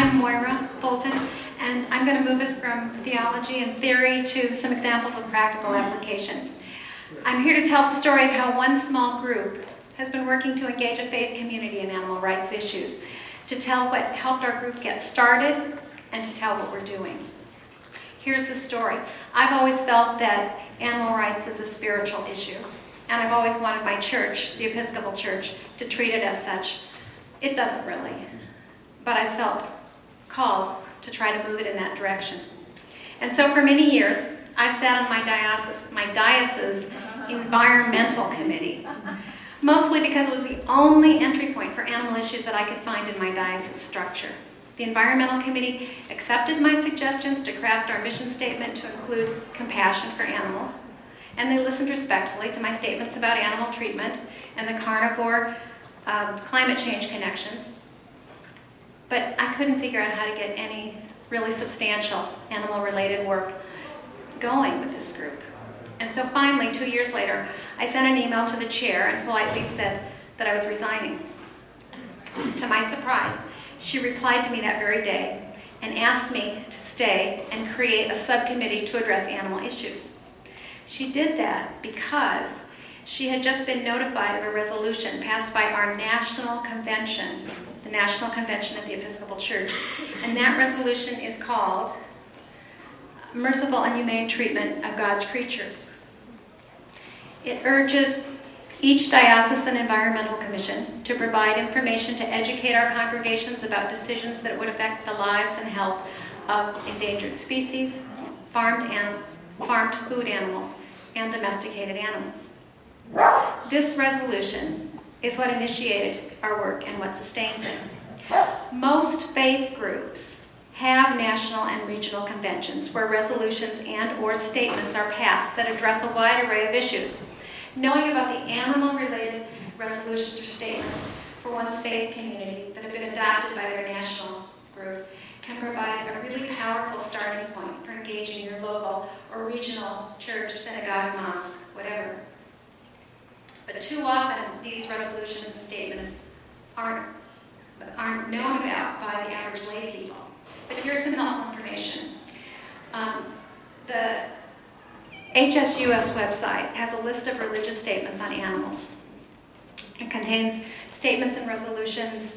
I'm Moira Fulton, and I'm going to move us from theology and theory to some examples of practical application. I'm here to tell the story of how one small group has been working to engage a faith community in animal rights issues, to tell what helped our group get started, and to tell what we're doing. Here's the story. I've always felt that animal rights is a spiritual issue, and I've always wanted my church, the Episcopal Church, to treat it as such. It doesn't really, but I felt called to try to move it in that direction. And so for many years, I've sat on my diocese environmental committee, mostly because it was the only entry point for animal issues that I could find in my diocese structure. The environmental committee accepted my suggestions to craft our mission statement to include compassion for animals, and they listened respectfully to my statements about animal treatment and the carnivore climate change connections. But I couldn't figure out how to get any really substantial animal-related work going with this group. And so finally, 2 years later, I sent an email to the chair and politely said that I was resigning. To my surprise, she replied to me that very day and asked me to stay and create a subcommittee to address animal issues. She did that because she had just been notified of a resolution passed by our national convention, the National Convention of the Episcopal Church, and that resolution is called Merciful and Humane Treatment of God's Creatures. It urges each diocesan environmental commission to provide information to educate our congregations about decisions that would affect the lives and health of endangered species, farmed food animals, and domesticated animals. This resolution is what initiated our work and what sustains it. Most faith groups have national and regional conventions where resolutions and/or statements are passed that address a wide array of issues. Knowing about the animal-related resolutions or statements for one's faith community that have been adopted by their national groups can provide a really powerful starting point for engaging your local or regional church, synagogue, mosque, whatever. But too often, these resolutions and statements aren't known about by the average lay people. But here's some helpful information. The HSUS website has a list of religious statements on animals. It contains statements and resolutions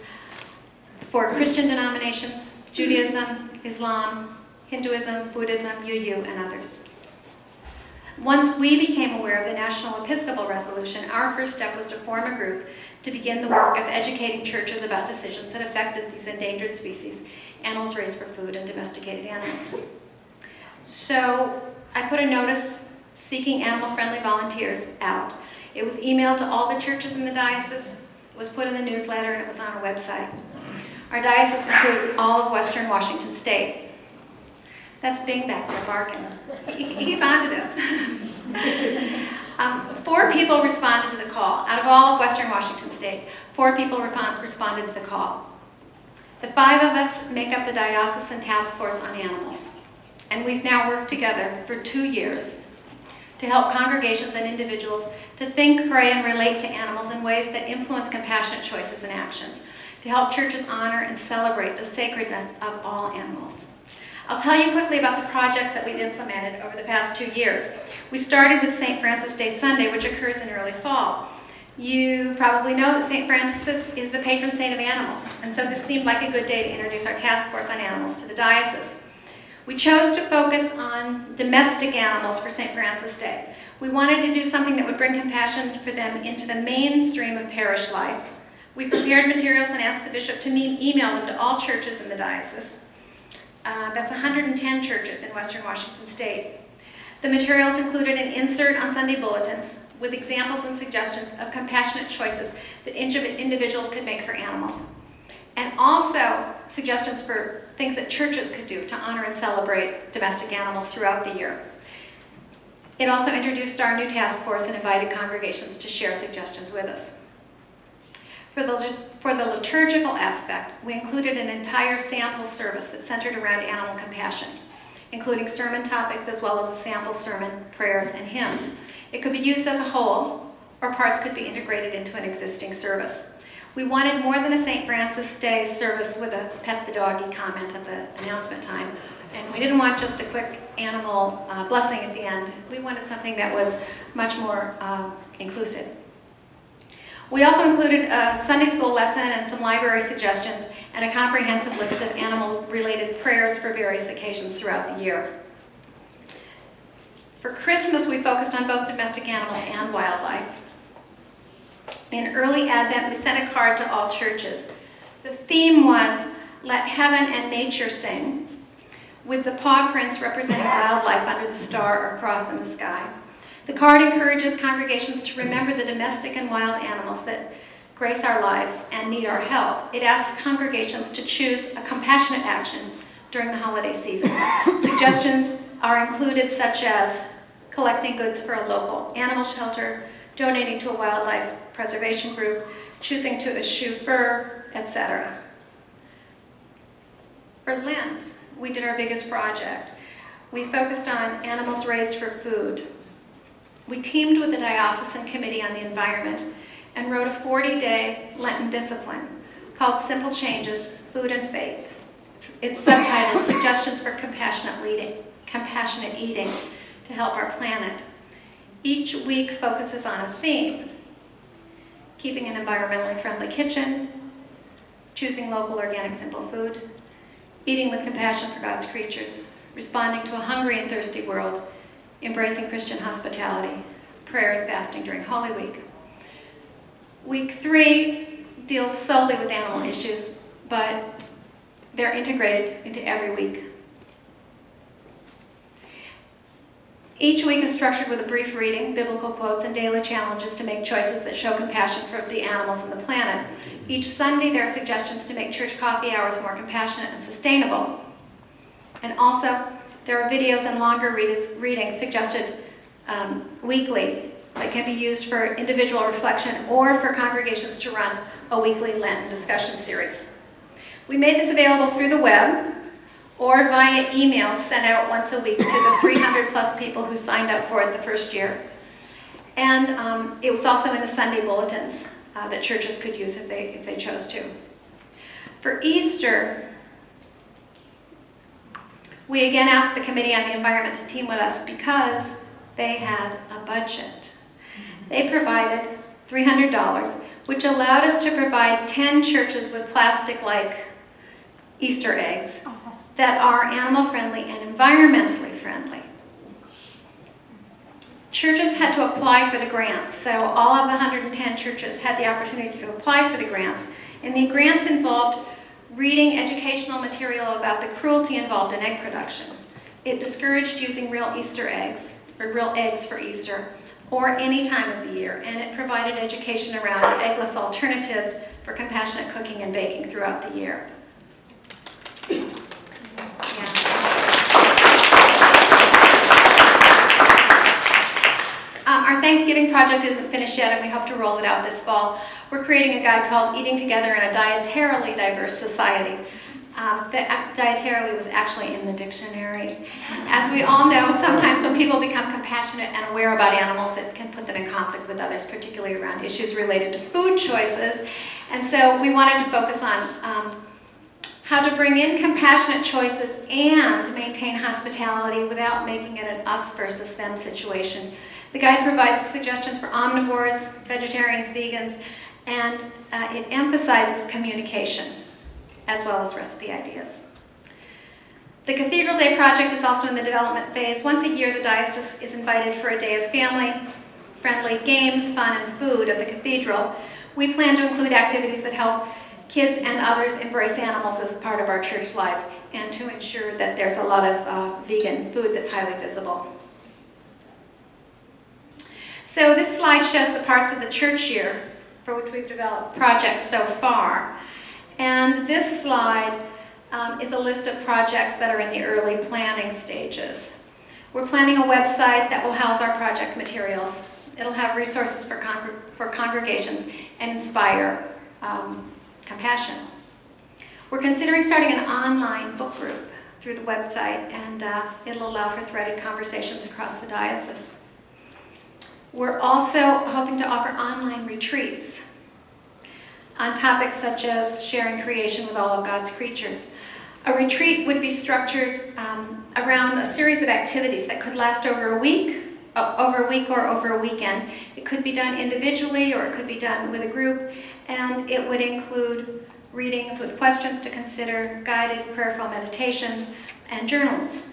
for Christian denominations, Judaism, Islam, Hinduism, Buddhism, UU, and others. Once we became aware of the National Episcopal Resolution, our first step was to form a group to begin the work of educating churches about decisions that affected these endangered species, animals raised for food, and domesticated animals. So I put a notice seeking animal-friendly volunteers out. It was emailed to all the churches in the diocese, was put in the newsletter, and it was on our website. Our diocese includes all of Western Washington State. That's Bing back there barking. He's on to this. 4 people responded to the call. Out of all of Western Washington State, 4 people responded to the call. The 5 of us make up the Diocesan Task Force on Animals. And we've now worked together for 2 years to help congregations and individuals to think, pray, and relate to animals in ways that influence compassionate choices and actions, to help churches honor and celebrate the sacredness of all animals. I'll tell you quickly about the projects that we've implemented over the past 2 years. We started with St. Francis Day Sunday, which occurs in early fall. You probably know that St. Francis is the patron saint of animals, and so this seemed like a good day to introduce our task force on animals to the diocese. We chose to focus on domestic animals for St. Francis Day. We wanted to do something that would bring compassion for them into the mainstream of parish life. We prepared materials and asked the bishop to email them to all churches in the diocese. That's 110 churches in Western Washington State. The materials included an insert on Sunday bulletins with examples and suggestions of compassionate choices that individuals could make for animals, and also suggestions for things that churches could do to honor and celebrate domestic animals throughout the year. It also introduced our new task force and invited congregations to share suggestions with us. For the liturgical aspect, we included an entire sample service that centered around animal compassion, including sermon topics as well as a sample sermon, prayers, and hymns. It could be used as a whole, or parts could be integrated into an existing service. We wanted more than a St. Francis Day service with a pet the doggy comment at the announcement time. And we didn't want just a quick animal blessing at the end. We wanted something that was much more inclusive. We also included a Sunday school lesson and some library suggestions and a comprehensive list of animal-related prayers for various occasions throughout the year. For Christmas, we focused on both domestic animals and wildlife. In early Advent, we sent a card to all churches. The theme was, "Let heaven and nature sing," with the paw prints representing wildlife under the star or cross in the sky. The card encourages congregations to remember the domestic and wild animals that grace our lives and need our help. It asks congregations to choose a compassionate action during the holiday season. Suggestions are included such as collecting goods for a local animal shelter, donating to a wildlife preservation group, choosing to eschew fur, etc. For Lent, we did our biggest project. We focused on animals raised for food. We teamed with the Diocesan Committee on the Environment and wrote a 40-day Lenten discipline called Simple Changes, Food and Faith. It's subtitled Suggestions for Compassionate Eating to Help Our Planet. Each week focuses on a theme: keeping an environmentally friendly kitchen, choosing local organic simple food, eating with compassion for God's creatures, responding to a hungry and thirsty world, embracing Christian hospitality, prayer and fasting during Holy Week. Week 3 deals solely with animal issues, but they're integrated into every week. Each week is structured with a brief reading, biblical quotes, and daily challenges to make choices that show compassion for the animals and the planet. Each Sunday, there are suggestions to make church coffee hours more compassionate and sustainable. And also, there are videos and longer readings suggested weekly that can be used for individual reflection or for congregations to run a weekly Lenten discussion series. We made this available through the web or via emails sent out once a week to the 300 plus people who signed up for it the first year. And it was also in the Sunday bulletins that churches could use if they chose to. For Easter, we again asked the Committee on the Environment to team with us because they had a budget. They provided $300, which allowed us to provide 10 churches with plastic-like Easter eggs that are animal-friendly and environmentally friendly. Churches had to apply for the grants, so all of the 110 churches had the opportunity to apply for the grants. And the grants involved reading educational material about the cruelty involved in egg production. It discouraged using real Easter eggs, or real eggs for Easter, or any time of the year, and it provided education around eggless alternatives for compassionate cooking and baking throughout the year. Our Thanksgiving project isn't finished yet, and we hope to roll it out this fall. We're creating a guide called Eating Together in a Dietarily Diverse Society. Dietarily was actually in the dictionary. As we all know, sometimes when people become compassionate and aware about animals, it can put them in conflict with others, particularly around issues related to food choices. And so we wanted to focus on how to bring in compassionate choices and maintain hospitality without making it an us versus them situation. The guide provides suggestions for omnivores, vegetarians, vegans, and it emphasizes communication as well as recipe ideas. The Cathedral Day project is also in the development phase. Once a year, the diocese is invited for a day of family-friendly games, fun, and food at the cathedral. We plan to include activities that help kids and others embrace animals as part of our church lives and to ensure that there's a lot of vegan food that's highly visible. So this slide shows the parts of the church year for which we've developed projects so far. And this slide is a list of projects that are in the early planning stages. We're planning a website that will house our project materials. It'll have resources for congregations and inspire compassion. We're considering starting an online book group through the website, and it'll allow for threaded conversations across the diocese. We're also hoping to offer online retreats on topics such as sharing creation with all of God's creatures. A retreat would be structured around a series of activities that could last over a week or over a weekend. It could be done individually or it could be done with a group, and it would include readings with questions to consider, guided prayerful meditations, and journals.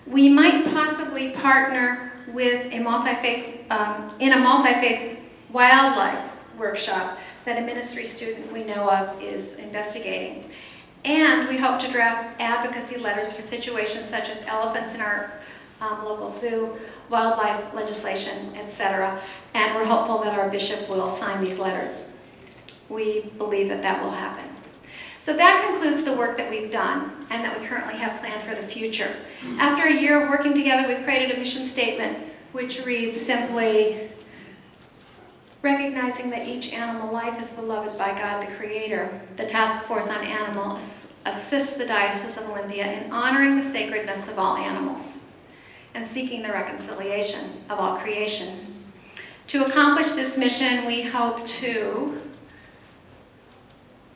We might possibly partner with a multi-faith, in a multi-faith wildlife workshop that a ministry student we know of is investigating. And we hope to draft advocacy letters for situations such as elephants in our local zoo, wildlife legislation, etc. And we're hopeful that our bishop will sign these letters. We believe that that will happen. So that concludes the work that we've done and that we currently have planned for the future. After a year of working together, we've created a mission statement which reads simply, recognizing that each animal life is beloved by God the Creator, the Task Force on Animals assists the Diocese of Olympia in honoring the sacredness of all animals and seeking the reconciliation of all creation. To accomplish this mission, we hope to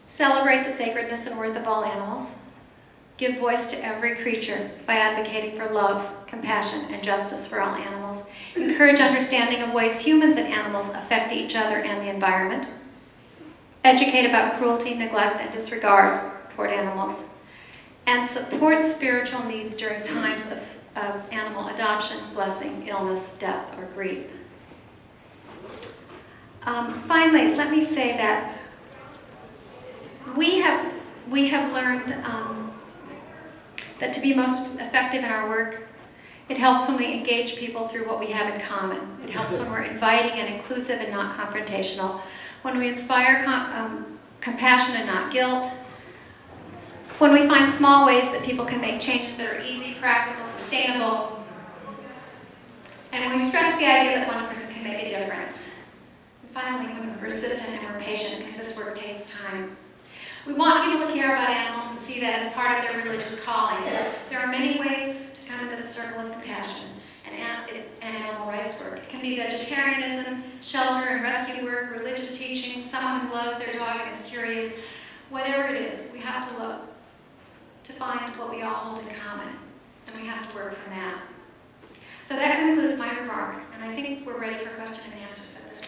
celebrate the sacredness and worth of all animals, give voice to every creature by advocating for love, compassion, and justice for all animals, encourage understanding of ways humans and animals affect each other and the environment, educate about cruelty, neglect, and disregard toward animals, and support spiritual needs during times of animal adoption, blessing, illness, death, or grief. Finally, let me say that we have learned that to be most effective in our work, it helps when we engage people through what we have in common. It helps when we're inviting and inclusive and not confrontational, when we inspire compassion and not guilt, when we find small ways that people can make changes that are easy, practical, sustainable, and when we stress the idea that one person can make a difference. And finally, when we're persistent and we're patient, because this work takes time. We want people to care about animals and see that as part of their religious calling. There are many ways to come into the circle of compassion and animal rights work. It can be vegetarianism, shelter and rescue work, religious teaching, someone who loves their dog and is curious. Whatever it is, we have to look to find what we all hold in common, and we have to work from that. So that concludes my remarks, and I think we're ready for question and answers at this point.